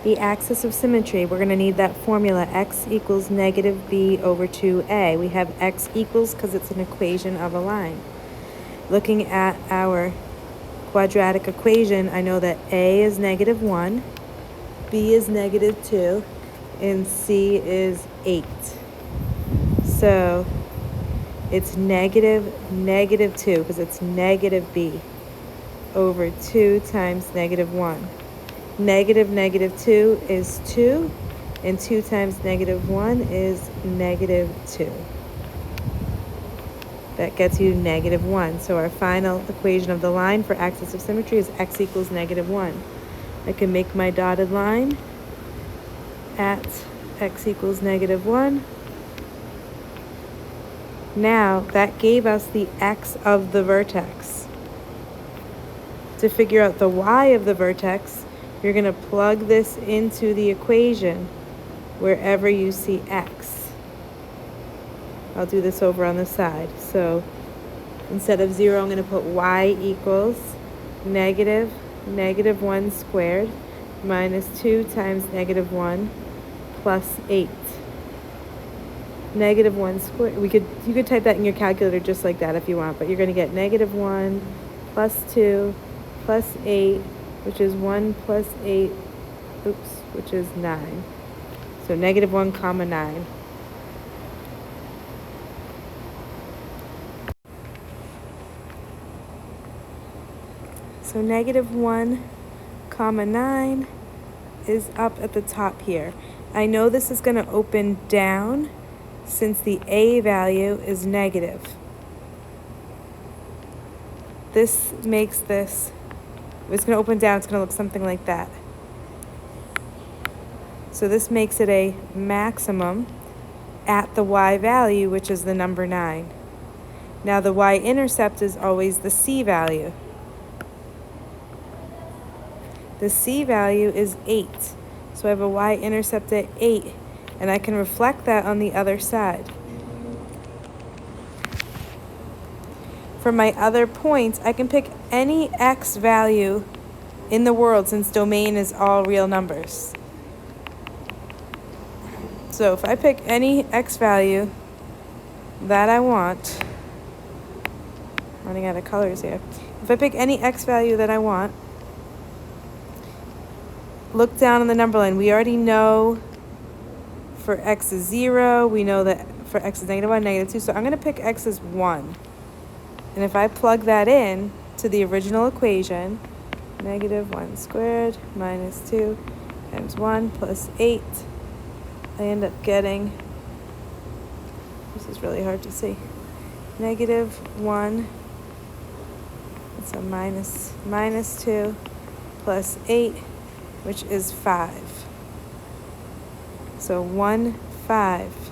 the axis of symmetry, we're going to need that formula, x equals negative b over 2a. We have x equals because it's an equation of a line. Looking at our quadratic equation, I know that a is negative 1, b is negative 2, and c is 8. So it's negative 2 because it's negative b over 2 times negative 1. Negative 2 is 2, and 2 times negative 1 is negative 2. That gets you negative 1. So our final equation of the line for axis of symmetry is x equals negative 1. I can make my dotted line at x equals negative 1. Now that gave us the x of the vertex. To figure out the y of the vertex, you're going to plug this into the equation wherever you see x. I'll do this over on the side. So instead of 0, I'm going to put y equals negative 1 squared minus 2 times negative 1 plus 8. Negative 1 squared. You could type that in your calculator just like that if you want, but you're going to get negative 1 plus 2 plus 8, which is 1 plus 8, which is 9. So negative 1 comma 9. So negative 1 comma 9 is up at the top here. I know this is going to open down since the a value is negative. This makes this, if it's going to open down, it's going to look something like that. So this makes it a maximum at the y value, which is the number 9. Now the y-intercept is always the c value. The c value is 8. So I have a y-intercept at 8, and I can reflect that on the other side. For my other points, I can pick any x value in the world since domain is all real numbers. So if I pick any x value that I want, running out of colors here. If I pick any x value that I want, look down on the number line. We already know for x is 0. We know that for x is negative 1, negative 2. So I'm going to pick x as 1. And if I plug that in to the original equation, negative 1 squared minus 2 times 1 plus 8, I end up getting, this is really hard to see, negative 1, it's a minus 2 plus 8, which is 5. So 1, 5.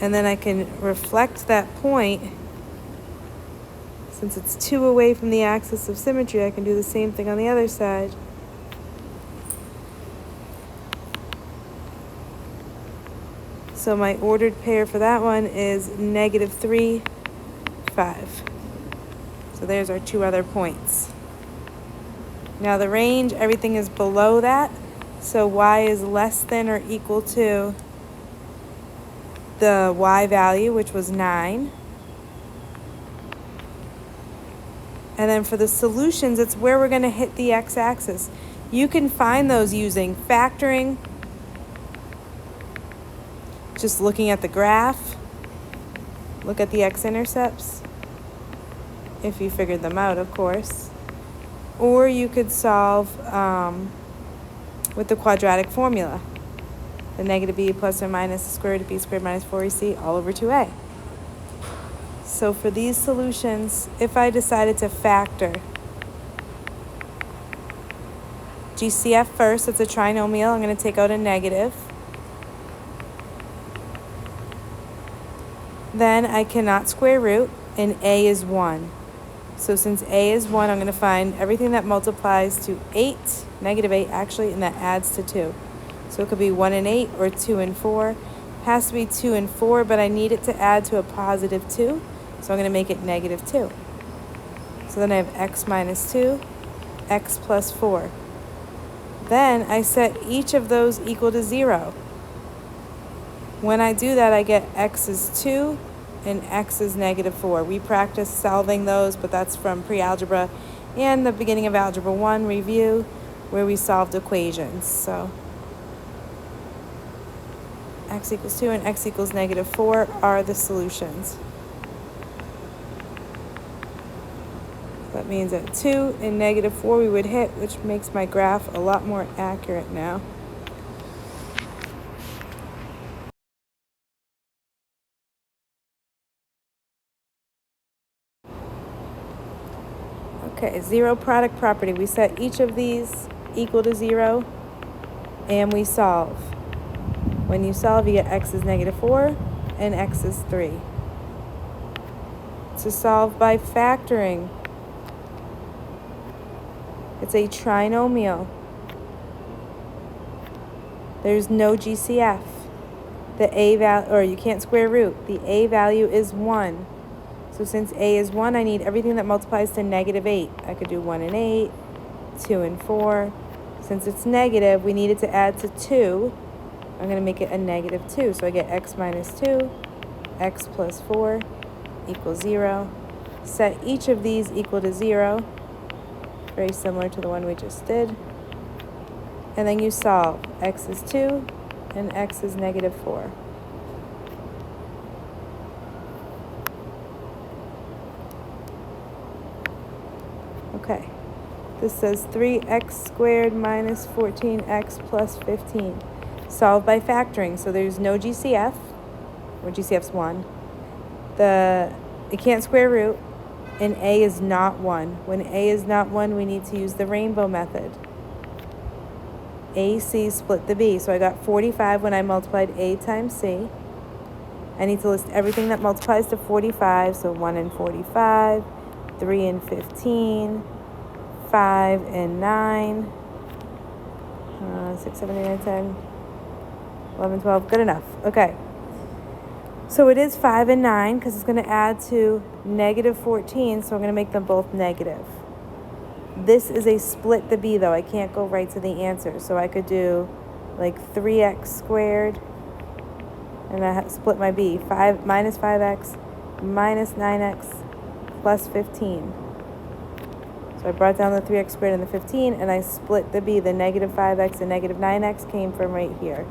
And then I can reflect that point. Since it's 2 away from the axis of symmetry, I can do the same thing on the other side. So my ordered pair for that one is negative 3, 5. So there's our 2 other points. Now the range, everything is below that. So y is less than or equal to the y value, which was 9. And then for the solutions, it's where we're going to hit the x-axis. You can find those using factoring, just looking at the graph. Look at the x-intercepts, if you figured them out, of course. Or you could solve with the quadratic formula. The negative b plus or minus the square root of b squared minus 4ac all over 2a. So for these solutions, if I decided to factor GCF first, it's a trinomial. I'm going to take out a negative. Then I cannot square root, and a is 1. So since a is 1, I'm going to find everything that multiplies to 8, negative 8 actually, and that adds to 2. So it could be 1 and 8 or 2 and 4. It has to be 2 and 4, but I need it to add to a positive 2. So I'm going to make it negative 2. So then I have x minus 2, x plus 4. Then I set each of those equal to 0. When I do that, I get x is 2 and x is negative 4. We practiced solving those, but that's from pre-algebra and the beginning of Algebra 1 review, where we solved equations. So x equals 2 and x equals negative 4 are the solutions. That means at 2 and negative 4 we would hit, which makes my graph a lot more accurate now. Okay, zero product property. We set each of these equal to 0 and we solve. When you solve, you get x is negative 4 and x is 3. To solve by factoring, it's a trinomial. There's no GCF. The a value, or you can't square root. The a value is 1. So since a is 1, I need everything that multiplies to negative 8. I could do 1 and 8, 2 and 4. Since it's negative, we need it to add to 2. I'm going to make it a negative 2. So I get x minus 2, x plus 4 equals 0. Set each of these equal to 0. Very similar to the one we just did. And then you solve. X is 2 and x is negative 4. Okay, this says 3x squared minus 14x plus 15. Solve by factoring, so there's no GCF, or GCF's 1. It can't square root, and a is not 1. When a is not 1, we need to use the rainbow method. AC split the b, so I got 45 when I multiplied a times c. I need to list everything that multiplies to 45, so 1 and 45, 3 and 15, 5 and 9, 6, 7, 8, 9, 10, 11, 12, good enough. Okay. So it is 5 and 9 because it's going to add to negative 14, so I'm going to make them both negative. This is a split the b, though. I can't go right to the answer, so I could do like 3x squared, and I split my b, 5 minus 5x minus 9x plus 15. So I brought down the 3x squared and the 15, and I split the b. The negative 5x and negative 9x came from right here.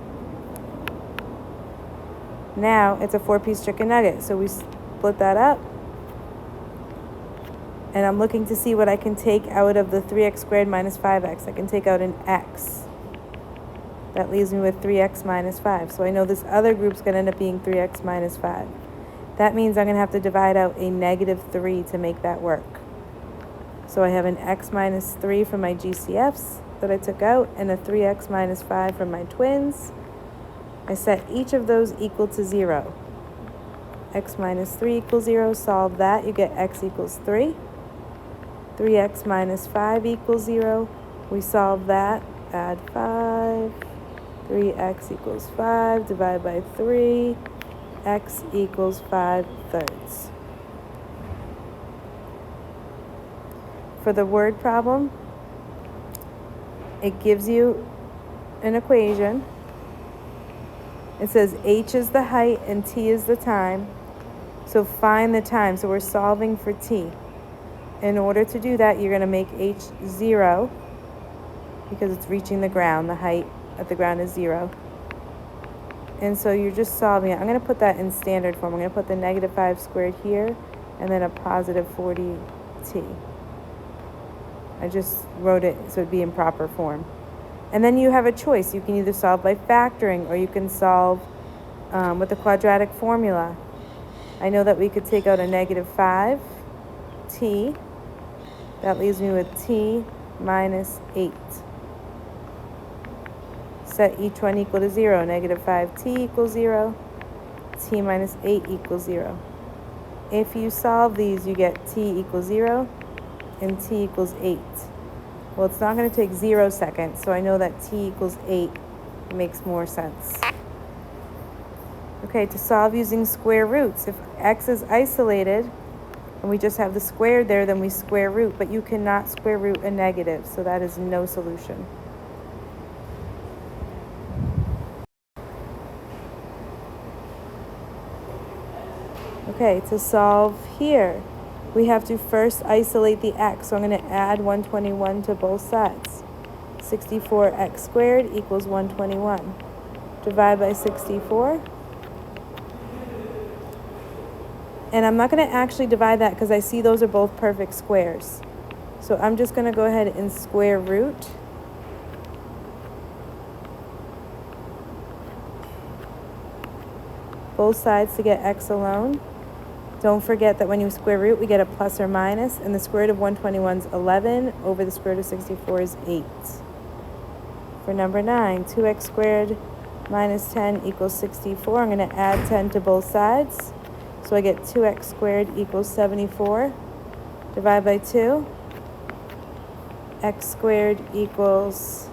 Now it's a 4-piece chicken nugget, so we split that up. And I'm looking to see what I can take out of the 3x squared minus 5x. I can take out an x. That leaves me with 3x minus 5. So I know this other group's going to end up being 3x minus 5. That means I'm going to have to divide out a negative 3 to make that work. So I have an x minus 3 from my GCFs that I took out, and a 3x minus 5 from my twins. I set each of those equal to 0. X minus 3 equals 0. Solve that. You get x equals 3. 3x minus 5 equals 0. We solve that. Add 5. 3x equals 5. Divide by 3. X equals 5/3. For the word problem, it gives you an equation. It says h is the height and t is the time. So find the time. So we're solving for t. In order to do that, you're going to make h 0 because it's reaching the ground. The height at the ground is 0. And so you're just solving it. I'm going to put that in standard form. I'm going to put the negative 5 squared here and then a positive 40t. I just wrote it so it'd be in proper form. And then you have a choice. You can either solve by factoring or you can solve with the quadratic formula. I know that we could take out a negative 5t. That leaves me with t minus 8. Set each one equal to 0. Negative 5t equals 0. T minus 8 equals 0. If you solve these, you get t equals 0 and t equals 8. Well, it's not going to take 0 seconds, so I know that t equals 8 makes more sense. Okay, to solve using square roots, if x is isolated and we just have the squared there, then we square root, but you cannot square root a negative, so that is no solution. Okay, to solve here, we have to first isolate the x. So I'm going to add 121 to both sides. 64x squared equals 121. Divide by 64. And I'm not going to actually divide that because I see those are both perfect squares. So I'm just going to go ahead and square root. Both sides to get x alone. Don't forget that when you square root, we get a plus or minus, and the square root of 121 is 11 over the square root of 64 is 8. For number 9, 2x squared minus 10 equals 64. I'm going to add 10 to both sides. So I get 2x squared equals 74. Divide by 2. X squared equals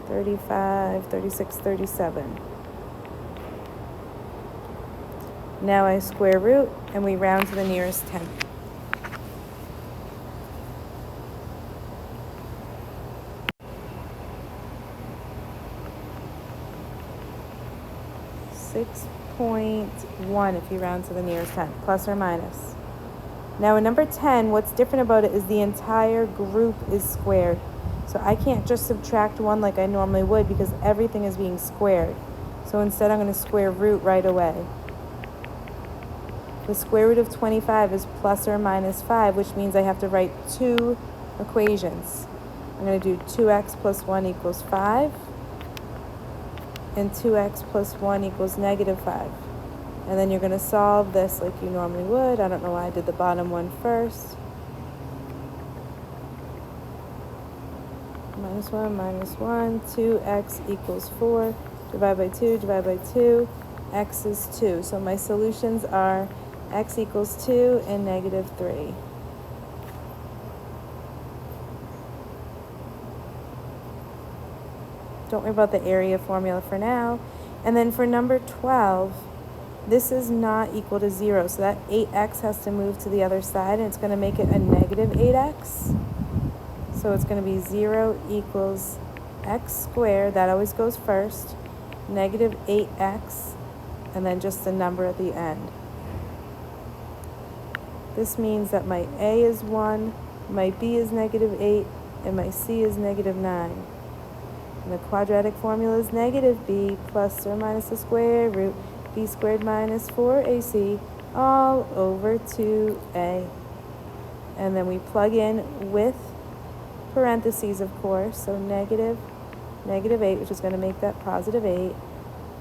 35, 36, 37. Now I square root, and we round to the nearest 10. .1 if you round to the nearest 10, plus or minus. Now in number 10, what's different about it is the entire group is squared. So I can't just subtract 1 like I normally would because everything is being squared. So instead I'm going to square root right away. The square root of 25 is plus or minus 5, which means I have to write 2 equations. I'm going to do 2x plus 1 equals 5. And 2x plus 1 equals negative 5. And then you're going to solve this like you normally would. I don't know why I did the bottom one first. Minus 1, 2x equals 4. Divide by 2, divide by 2. X is 2. So my solutions are x equals 2 and negative 3. Don't worry about the area formula for now. And then for number 12, this is not equal to 0. So that 8x has to move to the other side, and it's going to make it a negative 8x. So it's going to be 0 equals x squared. That always goes first. Negative 8x, and then just the number at the end. This means that my a is 1, my b is negative 8, and my c is negative 9. And the quadratic formula is negative b plus or minus the square root b squared minus 4ac all over 2a. And then we plug in with parentheses, of course, so negative 8, which is going to make that positive 8,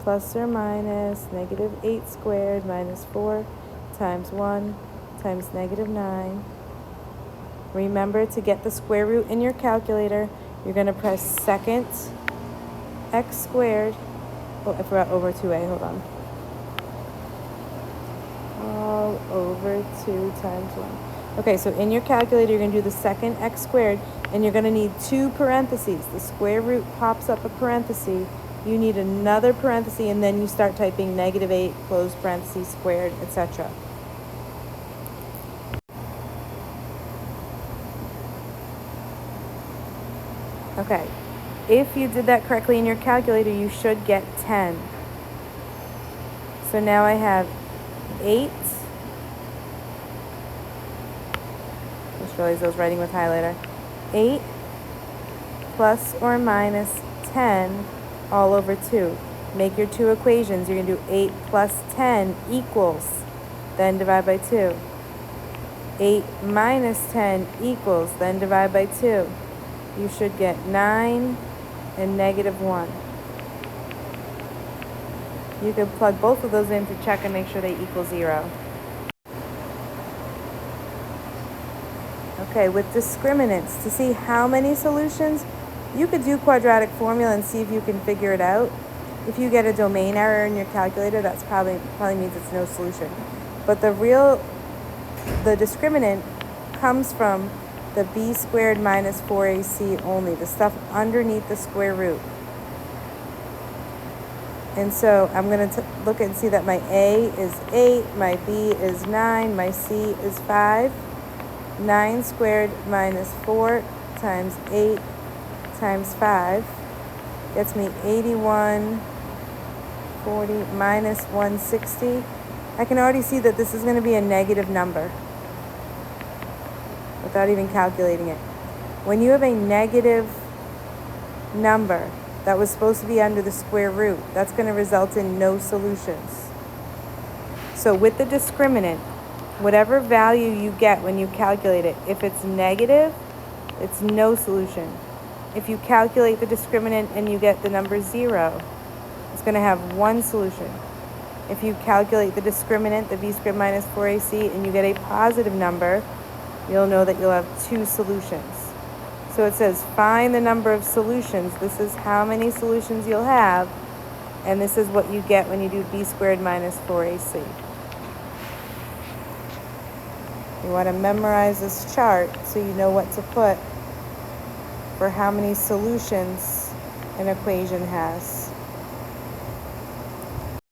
plus or minus negative 8 squared minus 4 times 1 times negative 9. Remember, to get the square root in your calculator, you're going to press second x squared. Oh, I forgot over 2a. Hold on. All over 2 times 1. Okay, so in your calculator, you're going to do the second x squared, and you're going to need 2 parentheses. The square root pops up a parenthesis. You need another parenthesis, and then you start typing negative 8, close parentheses, squared, etc. Okay, if you did that correctly in your calculator, you should get 10. So now I have 8. Just realized I was writing with highlighter. 8 plus or minus 10 all over 2. Make your 2 equations. You're going to do 8 plus 10 equals, then divide by 2. 8 minus 10 equals, then divide by 2. You should get 9 and negative 1. You can plug both of those in to check and make sure they equal 0. Okay, with discriminants, to see how many solutions, you could do quadratic formula and see if you can figure it out. If you get a domain error in your calculator, that's probably means it's no solution. But the discriminant comes from the b squared minus 4ac only, the stuff underneath the square root. And so I'm going to look and see that my a is 8, my b is 9, my c is 5. 9 squared minus 4 times 8 times 5 gets me 81, 40 minus 160. I can already see that this is going to be a negative number without even calculating it. When you have a negative number that was supposed to be under the square root, that's going to result in no solutions. So with the discriminant, whatever value you get when you calculate it, if it's negative, it's no solution. If you calculate the discriminant and you get the number 0, it's going to have one solution. If you calculate the discriminant, the b squared minus 4ac, and you get a positive number, you'll know that you'll have 2 solutions. So it says find the number of solutions. This is how many solutions you'll have, and this is what you get when you do b squared minus 4ac. You want to memorize this chart so you know what to put for how many solutions an equation has.